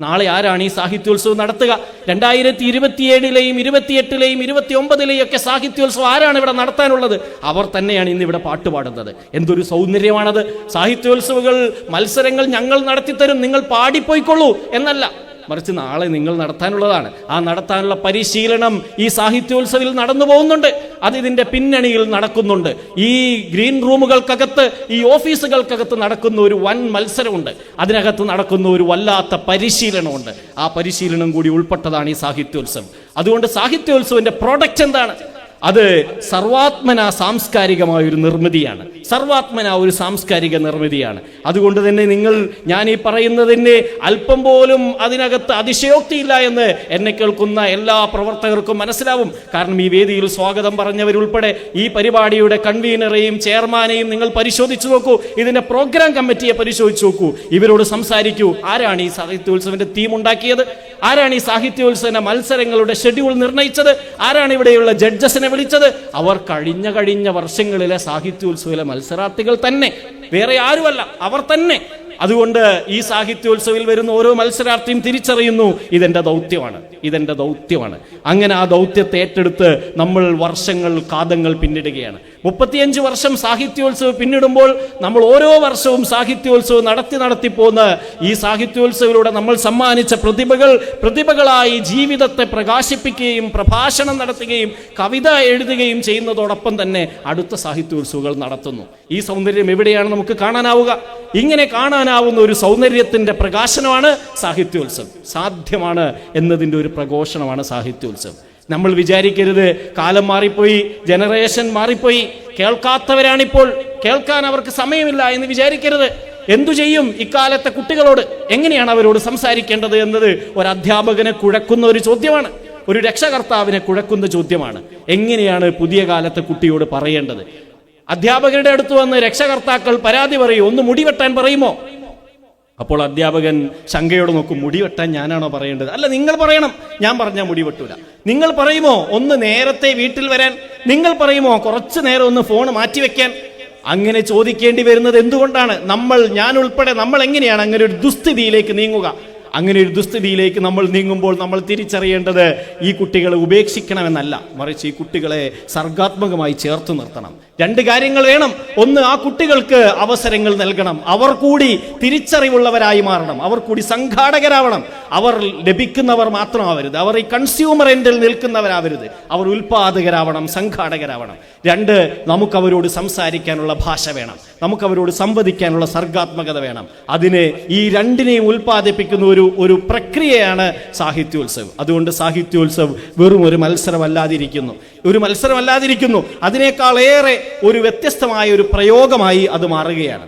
നാളെ ആരാണ് ഈ സാഹിത്യോത്സവം നടത്തുക? 2027-ലെയും 28-ലെയും 29-ലെയും ഒക്കെ സാഹിത്യോത്സവം ആരാണ് ഇവിടെ നടത്താനുള്ളത്? അവർ തന്നെയാണ് ഇന്ന് ഇവിടെ പാട്ടുപാടുന്നത്. എന്തൊരു സൗന്ദര്യമാണത്! സാഹിത്യോത്സവങ്ങൾ, മത്സരങ്ങൾ ഞങ്ങൾ നടത്തിത്തരും, നിങ്ങൾ പാടിപ്പോയിക്കൊള്ളൂ എന്നല്ല, മറിച്ച് നാളെ നിങ്ങൾ നടത്താനുള്ളതാണ്. ആ നടത്താനുള്ള പരിശീലനം ഈ സാഹിത്യോത്സവിൽ നടന്നു പോകുന്നുണ്ട്. അത് ഇതിൻ്റെ പിന്നണിയിൽ നടക്കുന്നുണ്ട്. ഈ ഗ്രീൻ റൂമുകൾക്കകത്ത്, ഈ ഓഫീസുകൾക്കകത്ത് നടക്കുന്ന ഒരു വൻ മത്സരമുണ്ട്. അതിനകത്ത് നടക്കുന്ന ഒരു വല്ലാത്ത പരിശീലനമുണ്ട്. ആ പരിശീലനം കൂടി ഉൾപ്പെട്ടതാണ് ഈ സാഹിത്യോത്സവം. അതുകൊണ്ട് സാഹിത്യോത്സവന്റെ പ്രോഡക്റ്റ് എന്താണ്? അത് സർവാത്മന സാംസ്കാരികമായ ഒരു നിർമ്മിതിയാണ്. സർവാത്മന ഒരു സാംസ്കാരിക നിർമ്മിതിയാണ്. അതുകൊണ്ട് തന്നെ ഞാൻ ഈ പറയുന്നതിന് അല്പം പോലും അതിനകത്ത് അതിശയോക്തിയില്ല എന്ന് എന്നെ കേൾക്കുന്ന എല്ലാ പ്രവർത്തകർക്കും മനസ്സിലാവും. കാരണം ഈ വേദിയിൽ സ്വാഗതം പറഞ്ഞവരുൾപ്പെടെ ഈ പരിപാടിയുടെ കൺവീനറെയും ചെയർമാനെയും നിങ്ങൾ പരിശോധിച്ചു നോക്കൂ, ഇതിന്റെ പ്രോഗ്രാം കമ്മിറ്റിയെ പരിശോധിച്ചു നോക്കൂ, ഇവരോട് സംസാരിക്കൂ. ആരാണ് ഈ സാഹിത്യോത്സവന്റെ തീം ഉണ്ടാക്കിയത്? ആരാണ് ഈ സാഹിത്യോത്സവ മത്സരങ്ങളുടെ ഷെഡ്യൂൾ നിർണയിച്ചത്? ആരാണ് ഇവിടെയുള്ള ജഡ്ജസിനെ വിളിച്ചത്? അവർ കഴിഞ്ഞ വർഷങ്ങളിലെ സാഹിത്യോത്സവത്തിലെ മത്സരാർത്ഥികൾ തന്നെ, വേറെ ആരുമല്ല, അവർ തന്നെ. അതുകൊണ്ട് ഈ സാഹിത്യോത്സവിൽ വരുന്ന ഓരോ മത്സരാർത്ഥിയും തിരിച്ചറിയുന്നു, ഇതെന്റെ ദൗത്യമാണ്. അങ്ങനെ ആ ദൗത്യത്തെ ഏറ്റെടുത്ത് നമ്മൾ വർഷങ്ങൾ, കാതങ്ങൾ പിന്നിടുകയാണ്. 35 വർഷം സാഹിത്യോത്സവം പിന്നിടുമ്പോൾ നമ്മൾ ഓരോ വർഷവും സാഹിത്യോത്സവം നടത്തി പോന്ന ഈ സാഹിത്യോത്സവിലൂടെ നമ്മൾ സമ്മാനിച്ച പ്രതിഭകളായി ജീവിതത്തെ പ്രകാശിപ്പിക്കുകയും പ്രഭാഷണം നടത്തുകയും കവിത എഴുതുകയും ചെയ്യുന്നതോടൊപ്പം തന്നെ അടുത്ത സാഹിത്യോത്സവങ്ങൾ നടത്തുന്നു. ഈ സൗന്ദര്യം എവിടെയാണ് നമുക്ക് കാണാനാവുക? ഇങ്ങനെ കാണാനാവുന്ന ഒരു സൗന്ദര്യത്തിന്റെ പ്രകാശനമാണ് സാഹിത്യോത്സവം. സാധ്യമാണ് എന്നതിൻ്റെ ഒരു പ്രഘോഷണമാണ് സാഹിത്യോത്സവം. നമ്മൾ വിചാരിക്കരുത് കാലം മാറിപ്പോയി, ജനറേഷൻ മാറിപ്പോയി, കേൾക്കാത്തവരാണിപ്പോൾ, കേൾക്കാൻ അവർക്ക് സമയമില്ല എന്ന് വിചാരിക്കരുത്. എന്തു ചെയ്യും ഇക്കാലത്തെ കുട്ടികളോട്? എങ്ങനെയാണ് അവരോട് സംസാരിക്കേണ്ടത് എന്നത് ഒരു അധ്യാപകനെ കുഴക്കുന്ന ഒരു ചോദ്യമാണ്, ഒരു രക്ഷകർത്താവിനെ കുഴക്കുന്ന ചോദ്യമാണ്. എങ്ങനെയാണ് പുതിയ കാലത്തെ കുട്ടിയോട് പറയേണ്ടത്? അധ്യാപകരുടെ അടുത്ത് വന്ന് രക്ഷകർത്താക്കൾ പരാതി പറയും, ഒന്ന് മുടി വെട്ടാൻ പറയുമോ? അപ്പോൾ അധ്യാപകൻ ശങ്കയോട് നോക്കും, മുടി വെട്ടാൻ ഞാനാണോ പറയേണ്ടത്? അല്ല, നിങ്ങൾ പറയണം. ഞാൻ പറഞ്ഞാൽ മുടി വെട്ടൂല. നിങ്ങൾ പറയുമോ ഒന്ന് നേരത്തെ വീട്ടിൽ വരാൻ? നിങ്ങൾ പറയുമോ കുറച്ചു നേരം ഒന്ന് ഫോൺ മാറ്റിവെക്കാൻ? അങ്ങനെ ചോദിക്കേണ്ടി വരുന്നത് എന്തുകൊണ്ടാണ്? ഞാൻ ഉൾപ്പെടെ നമ്മൾ എങ്ങനെയാണ് അങ്ങനെ ഒരു ദുസ്ഥിതിയിലേക്ക് നീങ്ങുക? അങ്ങനെ ഒരു ദുസ്ഥിതിയിലേക്ക് നമ്മൾ നീങ്ങുമ്പോൾ നമ്മൾ തിരിച്ചറിയേണ്ടത് ഈ കുട്ടികളെ ഉപേക്ഷിക്കണമെന്നല്ല, മറിച്ച് ഈ കുട്ടികളെ സർഗാത്മകമായി ചേർത്ത് നിർത്തണം. 2 കാര്യങ്ങൾ വേണം. ഒന്ന്, ആ കുട്ടികൾക്ക് അവസരങ്ങൾ നൽകണം. അവർ കൂടി തിരിച്ചറിവുള്ളവരായി മാറണം. അവർ കൂടി സംഘാടകരാവണം. അവർ ലഭിക്കുന്നവർ മാത്രമാവരുത്. അവർ ഈ കൺസ്യൂമർ എൻഡിൽ നിൽക്കുന്നവരാവരുത്. അവർ ഉൽപാദകരാവണം, സംഘാടകരാവണം. 2, നമുക്കവരോട് സംസാരിക്കാനുള്ള ഭാഷ വേണം. നമുക്കവരോട് സംവദിക്കാനുള്ള സർഗാത്മകത വേണം. അതിന് ഈ 2നെയും ഉൽപ്പാദിപ്പിക്കുന്ന ഒരു പ്രക്രിയയാണ് സാഹിത്യോത്സവം. അതുകൊണ്ട് സാഹിത്യോത്സവം വെറും ഒരു മത്സരമല്ലാതിരിക്കുന്നു. അതിനേക്കാൾ ഏറെ ഒരു വ്യത്യസ്തമായ ഒരു പ്രയോഗമായി അത് മാറുകയാണ്.